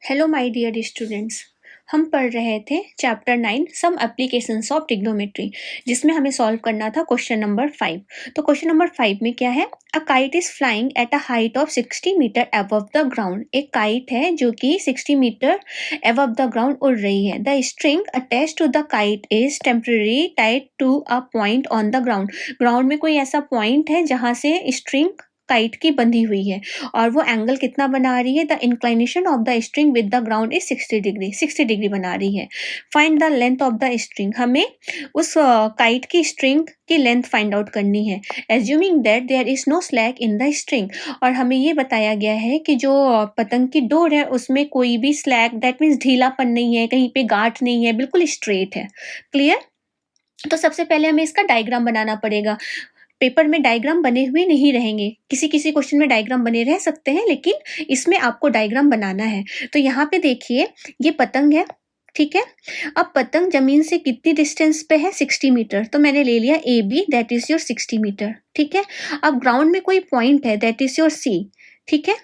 Hello my dear students. हम पढ़ रहे थे chapter 9 some applications of trigonometry, जिसमें हमें सॉल्व करना था क्वेश्चन नंबर 5। तो क्वेश्चन नंबर 5 में क्या है, a kite is flying at a height of 60 metre above the ground. एक काइट है जो कि 60 मीटर अबव द ग्राउंड उड़ रही है। The string attach to the kite is temporary tied to a point on the ground. Ground में कोई ऐसा पॉइंट है जहाँ से स्ट्रिंग काइट की बंधी हुई है और वो एंगल कितना बना रही है, the inclination of the string with the ground is 60 degree बना रही है। Find the length of the string, हमें उस काइट की स्ट्रिंग की लेंथ फाइंड आउट करनी है। Assuming that there is no slack in the string, और हमें ये बताया गया है कि जो पतंग की डोर है उसमें कोई भी स्लैक, दैट मीन्स ढीलापन नहीं है, कहीं पे गांठ नहीं है, बिल्कुल स्ट्रेट है। क्लियर? तो सबसे पहले हमें इसका डायग्राम बनाना पड़ेगा। पेपर में डायग्राम बने हुए नहीं रहेंगे, किसी किसी क्वेश्चन में डायग्राम बने रह सकते हैं, लेकिन इसमें आपको डायग्राम बनाना है। तो यहाँ पे देखिए, ये पतंग है, ठीक है। अब पतंग जमीन से कितनी डिस्टेंस पे है, 60 मीटर। तो मैंने ले लिया A B, that is your 60 metre, ठीक है। अब ग्राउंड में कोई पॉइंट है, दैट इज योर सी, ठीक है।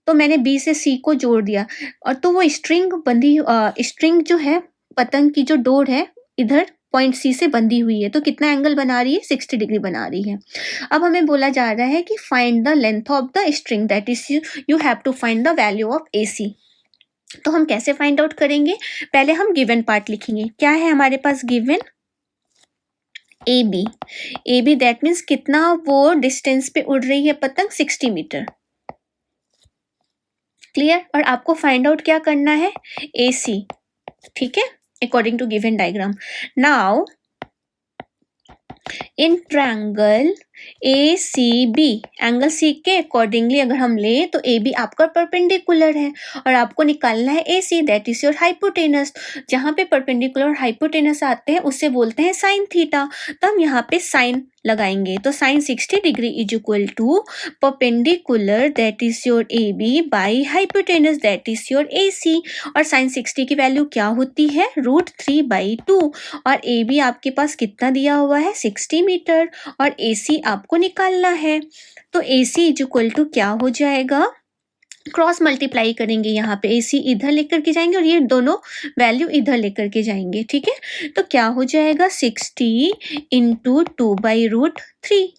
तो मैंने बी से सी को जोड़ दिया, और तो वो स्ट्रिंग जो है, पतंग की जो डोर है, इधर पॉइंट सी से बंधी हुई है। तो कितना एंगल बना रही है, 60 डिग्री बना रही है। अब हमें बोला जा रहा है कि find the length of the string, that is you have to find the value of A C. तो हम कैसे फाइंड आउट करेंगे, पहले हम गिवन पार्ट लिखेंगे। क्या है हमारे पास given, A B, that means कितना वो डिस्टेंस पे उड़ रही है पतंग, 60 मीटर। क्लियर? और आपको फाइंड आउट क्या करना है, ए सी, ठीक है, according to given diagram. Now in triangle A C B, angle C के अकॉर्डिंगली अगर हम ले तो ए बी आपका परपेंडिकुलर है, और आपको निकालना है ए सी, दैट इज योर हाइपोटेनस। जहाँ पे परपेंडिकुलर और हाइपोटेनस आते हैं उससे बोलते हैं साइन थीटा। तो हम यहाँ पे साइन लगाएंगे, तो sine 60 degree is equal to perpendicular, that is your A B, by hypotenuse, that is your A C. और साइन 60 की वैल्यू क्या होती है, √3/2, और ए बी आपके पास कितना दिया हुआ है, 60 मीटर, और ए सी आपको निकालना है। तो A C is equal to क्या हो जाएगा, क्रॉस मल्टीप्लाई करेंगे, यहाँ पे ए सी इधर लेकर के जाएंगे और ये दोनों वैल्यू इधर लेकर के जाएंगे, ठीक है। तो क्या हो जाएगा, 60 इंटू 2/√3।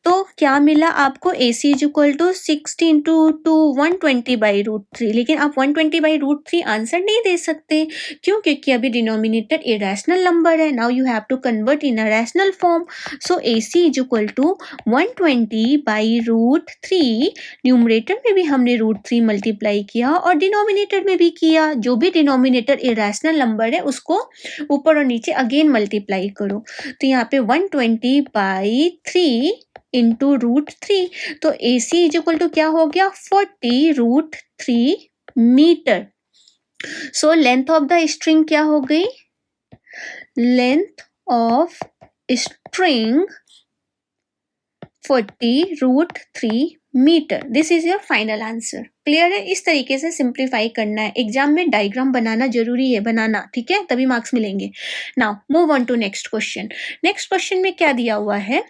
तो क्या मिला आपको, ए C is equal to 60 into 2 120/√3। लेकिन आप 120/√3 आंसर नहीं दे सकते, क्यों? क्योंकि अभी डिनोमिनेटर इरेशनल नंबर है। Now you have to convert in a rational form. So A C is equal to 120/√3। Numerator में भी हमने √3 मल्टीप्लाई किया और डिनोमिनेटर में भी किया। जो भी डिनोमिनेटर इरेशनल नंबर है उसको ऊपर और नीचे अगेन मल्टीप्लाई करो। तो यहाँ पे 120/3 इंटू √3, तो A C is equal to क्या हो गया, 40√3 metre. So length of the string क्या हो गई, length of string 40√3 metre. This is your final answer. Clear है? इस तरीके से सिंप्लीफाई करना है। एग्जाम में डायग्राम बनाना जरूरी है, बनाना, ठीक है, तभी मार्क्स मिलेंगे। Now move on to next question. Next question में क्या दिया हुआ है,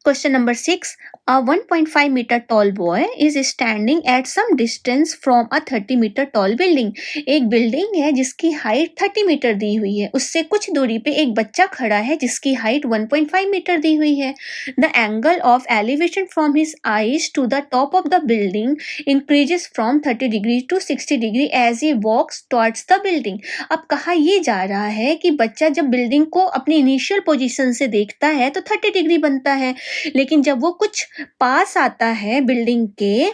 question number 6, a 1.5 meter tall boy is standing at some distance from a 30 meter tall building। एक बिल्डिंग है जिसकी हाइट 30 मीटर दी हुई है, उससे कुछ दूरी पे एक बच्चा खड़ा है जिसकी हाइट 1.5 मीटर दी हुई है। The angle of elevation from his eyes to the top of the building increases from 30 degree to 60 degree as he walks towards the building. अब कहा ये जा रहा है कि बच्चा जब बिल्डिंग को अपनी इनिशियल पोजीशन से देखता है तो 30 डिग्री बनता है, लेकिन जब वो कुछ पास आता है बिल्डिंग के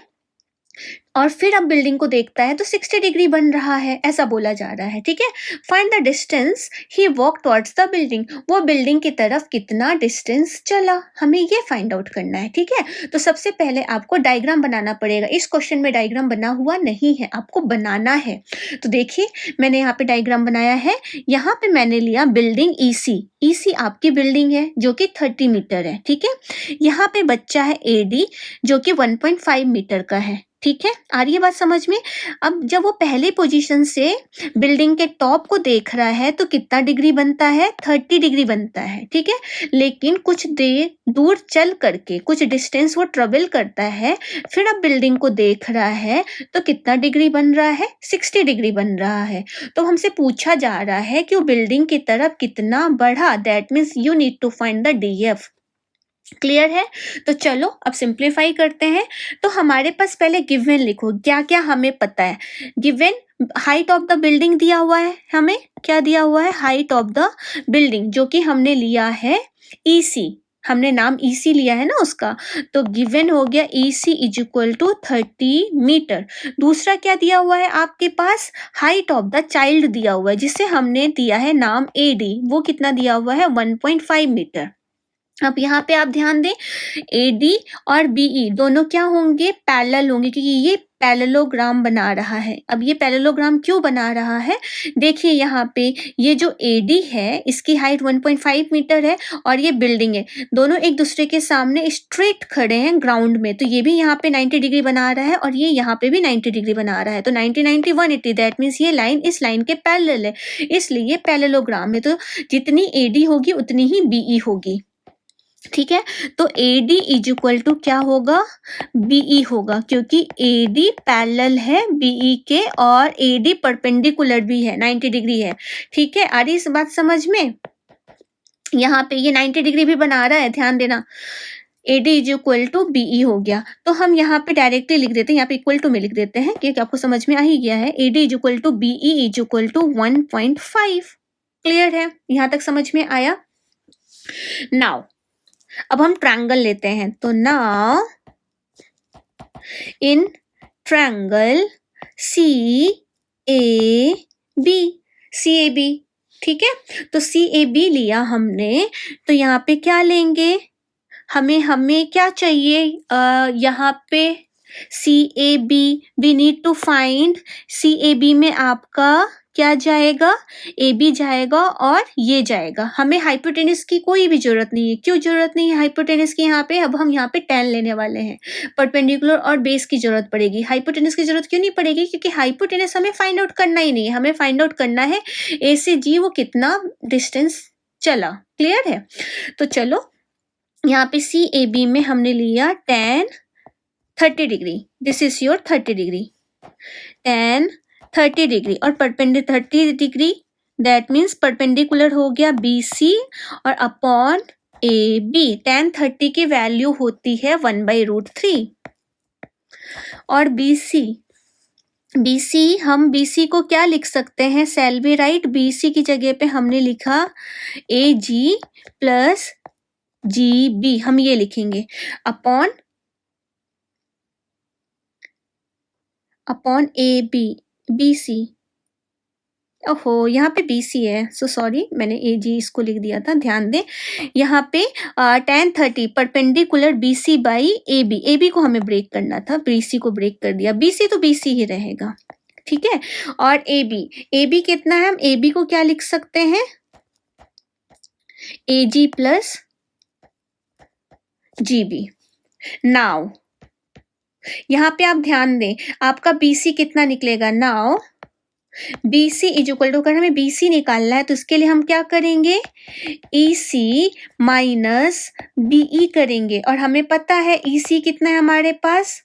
और फिर अब बिल्डिंग को देखता है तो 60 डिग्री बन रहा है, ऐसा बोला जा रहा है, ठीक है। Find the distance he walk towards the building. वो बिल्डिंग की तरफ कितना डिस्टेंस चला, हमें ये फाइंड आउट करना है, ठीक है। तो सबसे पहले आपको डायग्राम बनाना पड़ेगा। इस क्वेश्चन में डायग्राम बना हुआ नहीं है, आपको बनाना है। तो देखिए, मैंने यहाँ पे डायग्राम बनाया है। यहाँ पे मैंने लिया बिल्डिंग ईसी आपकी बिल्डिंग है जो कि 30 मीटर है, ठीक है। यहाँ पे बच्चा है एडी जो कि 1.5 मीटर का है, ठीक है, आ रही है बात समझ में? अब जब वो पहले पोजीशन से बिल्डिंग के टॉप को देख रहा है तो कितना डिग्री बनता है? 30 डिग्री बनता है, ठीक है। लेकिन कुछ देर दूर चल करके कुछ डिस्टेंस वो ट्रेवल करता है, फिर अब बिल्डिंग को देख रहा है तो कितना डिग्री बन रहा है? 60 डिग्री बन रहा है। तो हमसे पूछा जा रहा है कि वो बिल्डिंग की तरफ कितना बढ़ा, that means you need to find the DF. Clear है? तो चलो अब सिंप्लीफाई करते हैं। तो हमारे पास पहले गिवन लिखो, क्या क्या हमें पता है। Given height of the building दिया हुआ है, हमें क्या दिया हुआ है? हाइट ऑफ द बिल्डिंग, जो कि हमने लिया है ईसी, हमने नाम ईसी लिया है ना उसका। तो गिवन हो गया EC is equal to 30 metre. दूसरा क्या दिया हुआ है आपके पास? हाइट ऑफ द चाइल्ड दिया हुआ है, जिसे हमने दिया है नाम एडी, वो कितना दिया हुआ है? 1.5 मीटर। अब यहाँ पे आप ध्यान दें, एडी और बीई दोनों क्या होंगे? पैरेलल होंगे, क्योंकि ये पैरेललोग्राम बना रहा है। अब ये पैरेललोग्राम क्यों बना रहा है? देखिए यहाँ पे ये जो एडी है इसकी हाइट 1.5 मीटर है और ये बिल्डिंग है, दोनों एक दूसरे के सामने स्ट्रेट खड़े हैं ग्राउंड में। तो ये भी यहाँ पे 90 डिग्री बना रहा है और ये यहाँ पे भी 90 डिग्री बना रहा है। तो 90 90 180, दैट मीन्स ये लाइन इस लाइन के पैरेलल है, इसलिए पैरेललोग्राम है। तो जितनी एडी होगी उतनी ही बीई होगी, ठीक है। तो AD इज इक्वल टू क्या होगा? BE होगा, क्योंकि AD पैरेलल है BE के और AD परपेंडिकुलर भी है, 90 डिग्री है, ठीक है। आ रही इस बात समझ में? यहाँ पे ये 90 डिग्री भी बना रहा है, ध्यान देना। AD is equal to BE हो गया। तो हम यहाँ पे डायरेक्टली लिख देते हैं, यहाँ पे इक्वल टू में लिख देते हैं, क्योंकि आपको समझ में आ ही गया है। AD is equal to BE is equal to 1.5। Clear है? यहाँ तक समझ में आया? नाउ अब हम ट्रायंगल लेते हैं। तो नाउ इन ट्रायंगल CAB, ठीक है। तो CAB लिया हमने, तो यहाँ पे क्या लेंगे? हमें क्या चाहिए? यहाँ पे CAB, we need to find CAB में आपका क्या जाएगा? AB जाएगा और ये जाएगा। हमें हाइपोटेनस की कोई भी जरूरत नहीं है। क्यों जरूरत नहीं है हाइपोटेनस की? यहाँ पे अब हम यहाँ पे tan लेने वाले हैं, परपेंडिकुलर और बेस की जरूरत पड़ेगी। हाइपोटेनस की जरूरत क्यों नहीं पड़ेगी? क्योंकि हाइपोटेनस हमें फाइंड आउट करना ही नहीं है, हमें फाइंड आउट करना है A से G वो कितना डिस्टेंस चला। क्लियर है? तो चलो यहाँ पे CAB में हमने लिया tan 30 degree, this is your 30 degree, tan 30 degree और perpendicular 30 degree, that means perpendicular हो गया BC और अपॉन AB। tan 30 की वैल्यू होती है 1/√3 और BC हम BC को क्या लिख सकते हैं? Shall we write? BC की जगह पे हमने लिखा AG प्लस GB, हम ये लिखेंगे अपॉन AB BC। ओहो, यहाँ पे BC है, सो सॉरी, मैंने AG इसको लिख दिया था, ध्यान दें। यहाँ पे tan 30 perpendicular BC by AB को हमें ब्रेक करना था, BC को ब्रेक कर दिया। BC तो BC ही रहेगा, ठीक है। और AB कितना है? हम AB को क्या लिख सकते हैं? AG plus GB। नाउ यहाँ पे आप ध्यान दें, आपका BC कितना निकलेगा? Now BC is equal to, अगर हमें BC निकालना है तो इसके लिए हम क्या करेंगे? EC माइनस BE करेंगे और हमें पता है EC कितना है हमारे पास?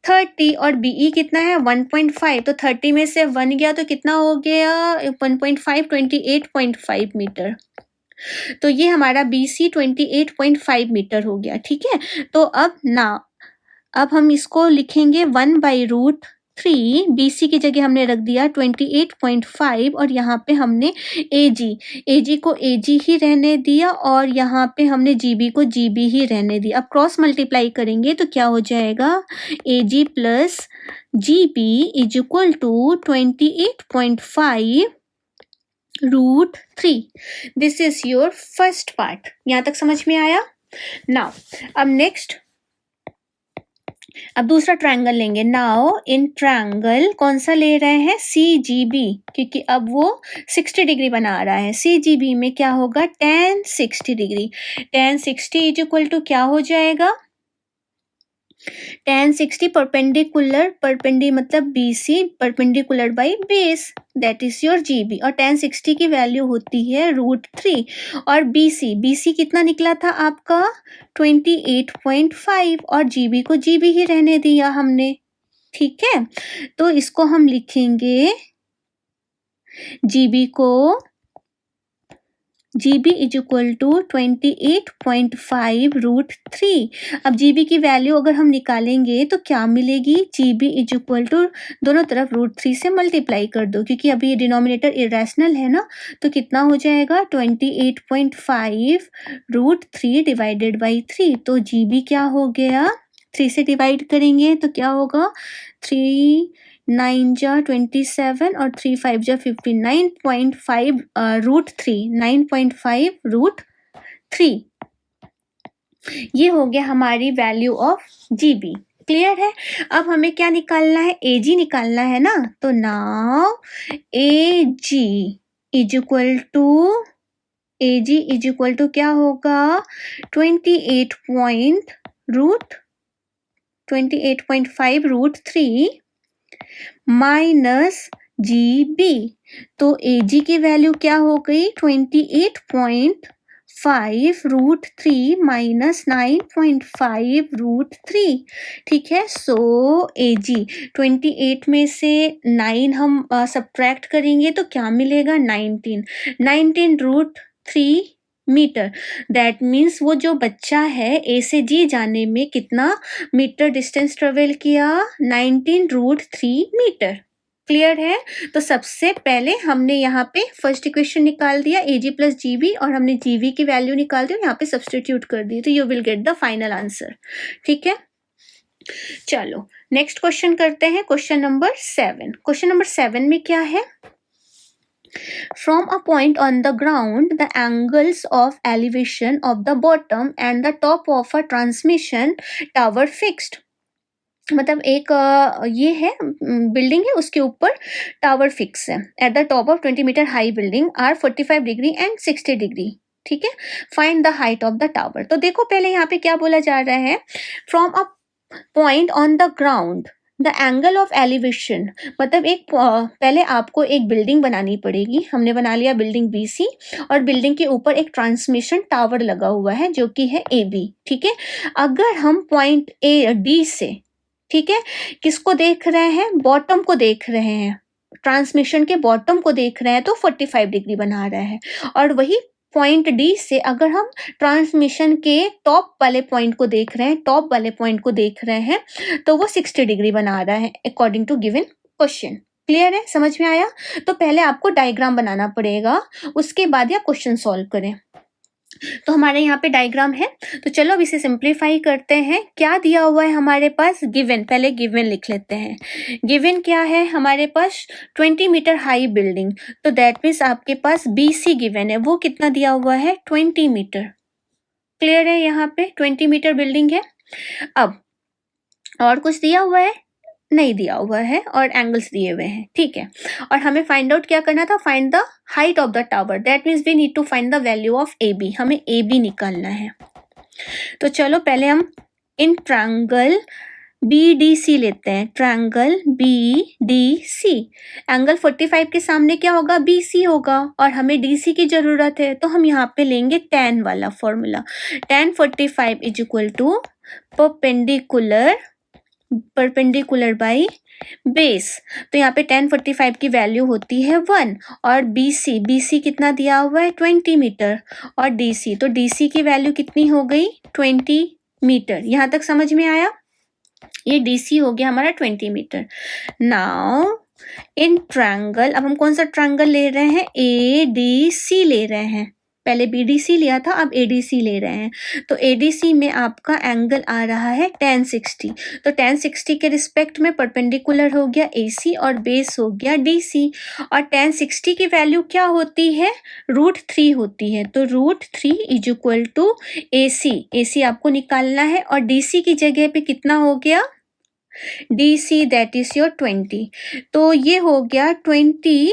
30 और BE कितना है? 1.5। तो 30 में से 1 गया तो कितना हो गया? 1.5 28.5 मीटर। तो ये हमारा BC 28.5 मीटर हो गया, ठीक है। तो अब हम इसको लिखेंगे 1/√3। BC की जगह हमने रख दिया 28.5 और यहाँ पे हमने AG को AG ही रहने दिया और यहाँ पे हमने GB को GB ही रहने दिया। अब क्रॉस मल्टीप्लाई करेंगे तो क्या हो जाएगा? AG plus GB is equal to 28.5√3। This is your first part. यहाँ तक समझ में आया? नाउ अब नेक्स्ट, अब दूसरा ट्रायंगल लेंगे। नाउ इन ट्रायंगल कौन सा ले रहे हैं? CGB, क्योंकि अब वो 60 डिग्री बना रहा है। CGB में क्या होगा? tan 60 degree. tan 60 is equal to क्या हो जाएगा? tan 60 परपेंडिकुलर, परपेंडी मतलब BC, perpendicular by base, that is your GB। और tan 60 की वैल्यू होती है √3। और BC कितना निकला था आपका 28.5, और GB को GB ही रहने दिया हमने, ठीक है। तो इसको हम लिखेंगे GB इज इक्वल टू 28.5 √3। अब GB की वैल्यू अगर हम निकालेंगे तो क्या मिलेगी, GB इज इक्वल टू, दोनों तरफ √3 से मल्टीप्लाई कर दो क्योंकि अभी ये डिनोमिनेटर इरेशनल है ना, तो कितना हो जाएगा 28.5 √3 डिवाइडेड बाई 3। तो GB क्या हो गया, 3 से डिवाइड करेंगे तो क्या होगा, 3 9 जा 27 और 3 5 जा 15, 9.5 √3, 9.5 √3। ये हो गया हमारी वैल्यू ऑफ GB। क्लियर है। अब हमें क्या निकालना है, AG निकालना है ना। तो नाउ AG इज इक्वल टू क्या होगा, 28.5 √3 माइनस GB। तो AG की वैल्यू क्या हो गई, 28.5 √3 माइनस 9.5 √3, ठीक है। सो AG 28 में से 9 हम सब्ट्रैक्ट करेंगे तो क्या मिलेगा, 19 √3 मीटर। दैट मीन्स वो जो बच्चा है A से G जाने में कितना मीटर डिस्टेंस ट्रेवल किया, 19 √3 मीटर। क्लियर है। तो सबसे पहले हमने यहाँ पे फर्स्ट इक्वेशन निकाल दिया AG प्लस GB, और हमने GB की वैल्यू निकाल दी, यहाँ पे सब्सटीट्यूट कर दी, तो you will get the final answer, ठीक है। चलो नेक्स्ट क्वेश्चन करते हैं, क्वेश्चन नंबर 7। क्वेश्चन नंबर 7 में क्या है, from a point on the ground the angles of elevation of the bottom and the top of a transmission tower fixed। मतलब एक ये है बिल्डिंग है, उसके ऊपर टावर फिक्स है। At the top of 20 metre high building are 45 degree and 60 degree, ठीक है। Find the height of the tower. तो देखो पहले यहाँ पे क्या बोला जा रहा है, from a point on the ground the angle of elevation, मतलब एक पहले आपको एक बिल्डिंग बनानी पड़ेगी। हमने बना लिया बिल्डिंग BC, और बिल्डिंग के ऊपर एक ट्रांसमिशन टावर लगा हुआ है जो कि है AB, ठीक है। अगर हम पॉइंट D से, ठीक है, किसको देख रहे हैं, बॉटम को देख रहे हैं, ट्रांसमिशन के बॉटम को देख रहे हैं, तो 45 डिग्री बना रहा है। और वही पॉइंट D से अगर हम ट्रांसमिशन के टॉप वाले पॉइंट को देख रहे हैं, तो वो 60 डिग्री बना रहा है according to given question. Clear है, समझ में आया। तो पहले आपको डायग्राम बनाना पड़ेगा, उसके बाद या क्वेश्चन सॉल्व करें। तो हमारे यहाँ पे डायग्राम है, तो चलो अब इसे सिंप्लीफाई करते हैं। क्या दिया हुआ है हमारे पास, गिवन, पहले गिवन लिख लेते हैं। गिवन क्या है हमारे पास, 20 मीटर हाई बिल्डिंग, तो दैट मीन्स आपके पास BC गिवन है, वो कितना दिया हुआ है, 20 मीटर। क्लियर है, यहाँ पे 20 मीटर बिल्डिंग है। अब और कुछ दिया हुआ है, नहीं दिया हुआ है, और एंगल्स दिए हुए हैं, ठीक है। और हमें फाइंड आउट क्या करना था, find the height of the tower, that means we need to find the value of AB, हमें AB निकालना है। तो चलो पहले हम इन ट्रायंगल BDC लेते हैं, ट्रायंगल BDC, एंगल 45 के सामने क्या होगा, BC होगा, और हमें DC की जरूरत है, तो हम यहाँ पे लेंगे tan वाला formula. tan 45 is equal to perpendicular by base. तो यहाँ पे tan 45 की वैल्यू होती है 1, और BC कितना दिया हुआ है, 20 मीटर, और DC, तो DC की वैल्यू कितनी हो गई, 20 मीटर। यहाँ तक समझ में आया, ये DC हो गया हमारा 20 मीटर। नाउ इन ट्रायंगल, अब हम कौन सा ट्रायंगल ले रहे हैं, ADC ले रहे हैं, पहले BDC लिया था, अब ADC ले रहे हैं। तो ADC में आपका एंगल आ रहा है tan 60, तो tan 60 के रिस्पेक्ट में परपेंडिकुलर हो गया AC, और बेस हो गया DC, और tan 60 की वैल्यू क्या होती है, √3 होती है, तो √3 इज इक्वल टू AC आपको निकालना है, और DC की जगह पे कितना हो गया, DC दैट इज योर 20, तो ये हो गया 20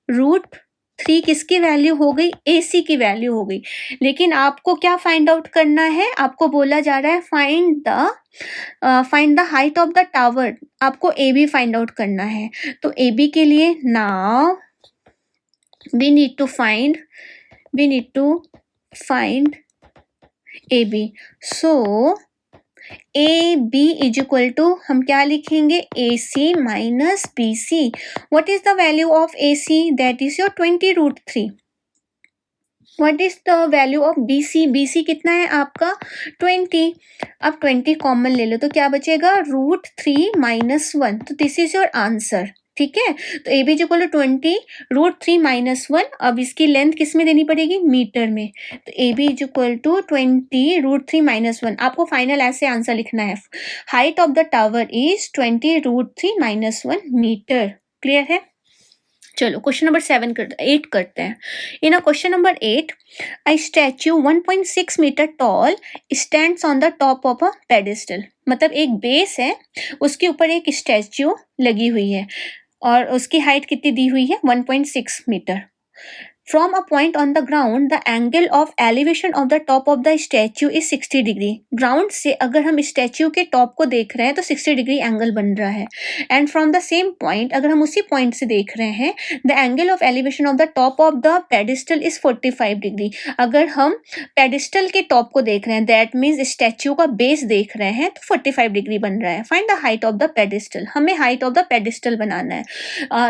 √3 3 किसकी वैल्यू हो गई? AC की वैल्यू हो गई। लेकिन आपको क्या फाइंड आउट करना है? आपको बोला जा रहा है find the height of the tower. आपको AB फाइंड आउट करना है। तो AB के लिए now we need to find AB। So AB is equal to हम क्या लिखेंगे? AC minus BC। What is the value of AC? That is your 20√3। What is the value of BC? BC कितना है आपका? 20। अब 20 common ले लो तो क्या बचेगा? √3 माइनस 1। तो दिस इज योर आंसर। ठीक है, तो AB is equal to 20 √3 minus 1। अब इसकी लेंथ किस में देनी पड़ेगी? मीटर में। तो AB is equal to 20 √3 minus 1। आपको फाइनल ऐसे आंसर लिखना है, height of the tower is 20 √3 minus 1 metre. Clear है? चलो क्वेश्चन नंबर 8 करते हैं। In a question number 8, a statue 1.6 metre tall stands on the top of a pedestal. मतलब एक बेस है, उसके ऊपर एक स्टैच्यू लगी हुई है और उसकी हाइट कितनी दी हुई है? 1.6 metre. From a point on the ground, the angle of elevation of the top of the statue is 60 degree. Ground से अगर हम स्टैच्यू के टॉप को देख रहे हैं तो 60 डिग्री एंगल बन रहा है। And from the same point, अगर हम उसी पॉइंट से देख रहे हैं, the angle of elevation of the top of the pedestal is 45 degree. अगर हम पेडिस्टल के टॉप को देख रहे हैं, दैट मीन्स स्टैच्यू का बेस देख रहे हैं, तो 45 डिग्री बन रहा है। Find the height of the pedestal. हमें हाइट ऑफ द पेडिस्टल बनाना है,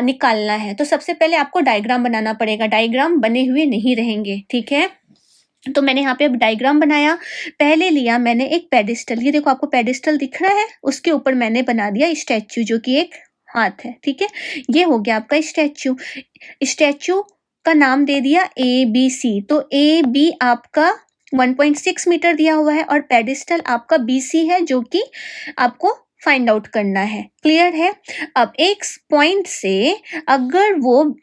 निकालना है। तो सबसे पहले आपको डायग्राम बनाना पड़ेगा। डायग्राम बने हुए नहीं रहेंगे, ठीक है। तो मैंने यहाँ पे अब डायग्राम बनाया। पहले लिया मैंने एक पेडिस्टल, ये देखो आपको पेडिस्टल दिख रहा है, उसके ऊपर मैंने बना दिया स्टैच्यू जो कि एक हाथ है, ठीक है। ये हो गया आपका स्टैच्यू। स्टैच्यू का नाम दे दिया ABC। तो AB आपका 1.6 मीटर दिया हुआ है और पेडिस्टल आपका BC है, जो कि आपको फाइंड आउट करना है। क्लियर है? अब एक पॉइंट से अगर वो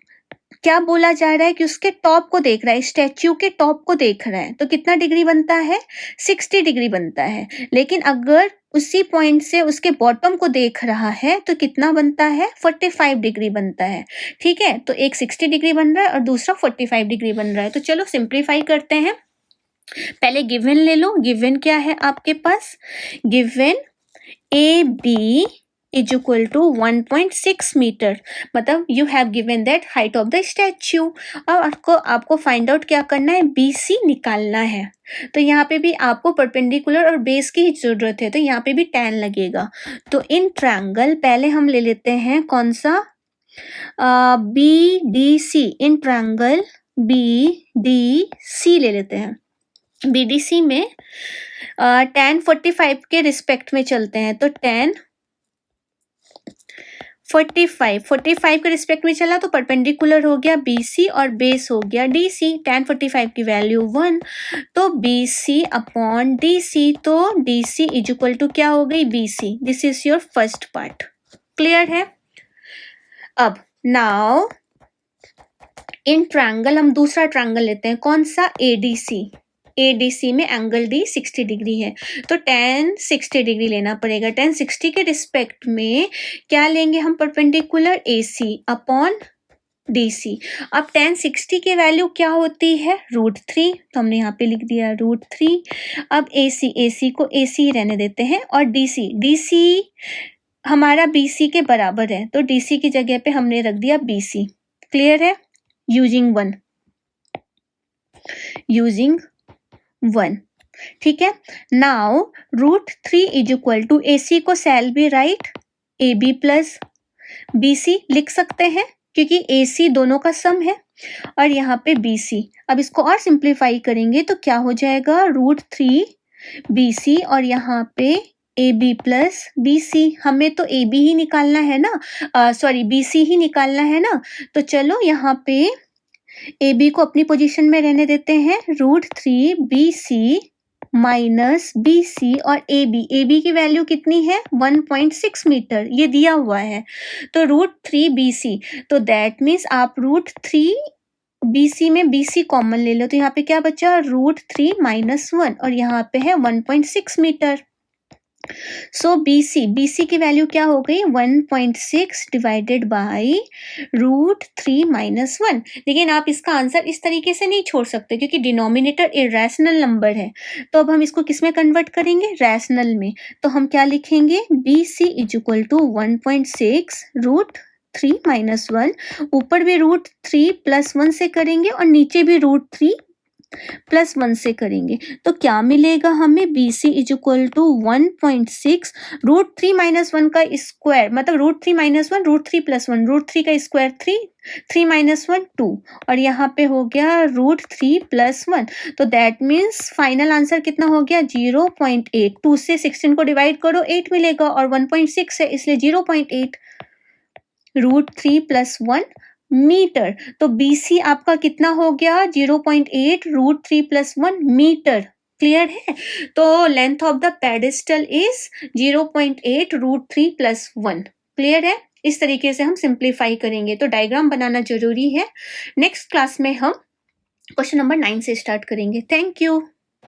क्या बोला जा रहा है कि उसके टॉप को देख रहा है, स्टैच्यू के टॉप को देख रहा है, तो कितना डिग्री बनता है? 60 डिग्री बनता है। लेकिन अगर उसी पॉइंट से उसके बॉटम को देख रहा है तो कितना बनता है? 45 डिग्री बनता है। ठीक है, तो एक 60 डिग्री बन रहा है और दूसरा 45 डिग्री बन रहा है। तो चलो सिंप्लीफाई करते हैं। पहले गिवन ले लो। गिवन क्या है आपके पास? Given AB is equal to 1.6 metre. मतलब you have given that height of the statue. अब आपको फाइंड आउट क्या करना है? BC निकालना है। तो यहाँ पे भी आपको परपेंडिकुलर और बेस की ही जरूरत है, तो यहाँ पे भी tan लगेगा। तो इन ट्रायंगल पहले हम ले लेते हैं कौन सा? BDC। इन ट्रायंगल BDC ले लेते हैं। BDC में tan 45 के रिस्पेक्ट में चलते हैं, तो tan 45 के रिस्पेक्ट में चला तो परपेंडिकुलर हो गया BC और बेस हो गया DC। tan 45 की वैल्यू 1, तो BC अपॉन DC। तो DC इज इक्वल टू क्या हो गई? BC। This is your first part. Clear है? अब नाउ इन ट्रायंगल हम दूसरा ट्रायंगल लेते हैं, कौन सा? ADC। ADC में एंगल D 60 डिग्री है, तो tan 60 डिग्री लेना पड़ेगा। tan 60 के रिस्पेक्ट में क्या लेंगे हम? Perpendicular AC upon DC। अब tan 60 की वैल्यू क्या होती है? √3। तो हमने यहाँ पे लिख दिया √3। अब AC को AC रहने देते हैं और DC हमारा BC के बराबर है, तो DC की जगह पे हमने रख दिया BC। क्लियर है? यूजिंग 1। ठीक है। Now √3 is equal to AC को सेल भी राइट AB प्लस BC लिख सकते हैं, क्योंकि AC दोनों का सम है और यहाँ पे BC। अब इसको और सिंप्लीफाई करेंगे तो क्या हो जाएगा? √3 BC और यहाँ पे AB प्लस BC। हमें तो AB ही निकालना है ना, BC ही निकालना है ना। तो चलो यहाँ पे AB को अपनी पोजीशन में रहने देते हैं। √3 BC माइनस BC और AB की वैल्यू कितनी है? 1.6 मीटर, ये दिया हुआ है। तो √3 BC, तो दैट मीन्स आप √3 BC में BC कॉमन ले लो, तो यहाँ पे क्या बचा? √3 - 1 और यहाँ पे है 1.6 मीटर। सो BC की वैल्यू क्या हो गई 1.6 डिवाइडेड बाई √3 - 1। लेकिन आप इसका आंसर इस तरीके से नहीं छोड़ सकते क्योंकि डिनोमिनेटर इरेशनल नंबर है। तो अब हम इसको किस में कन्वर्ट करेंगे, रैशनल में। तो हम क्या लिखेंगे BC = 1.6 √3 - 1। ऊपर भी √3 + 1 से करेंगे और नीचे भी √3 + 1 से करेंगे। तो क्या मिलेगा हमें BC = 1.6 √3 - 1 का स्क्वायर, मतलब √3 - 1 √3 + 1, √3 का स्क्वायर 3, 3 - 1 2 और यहाँ पे हो गया √3 + 1। तो दैट मीन्स फाइनल आंसर कितना हो गया 0.8। 2 से 16 को डिवाइड करो 8 मिलेगा और 1.6 है इसलिए 0.8 √3 + 1 मीटर। तो BC आपका कितना हो गया 0.8 √3 + 1 मीटर। क्लियर है। तो length of the pedestal is 0.8 √3 + 1। Clear है। इस तरीके से हम सिंप्लीफाई करेंगे। तो डायग्राम बनाना जरूरी है। नेक्स्ट क्लास में हम क्वेश्चन नंबर 9 से स्टार्ट करेंगे। Thank you.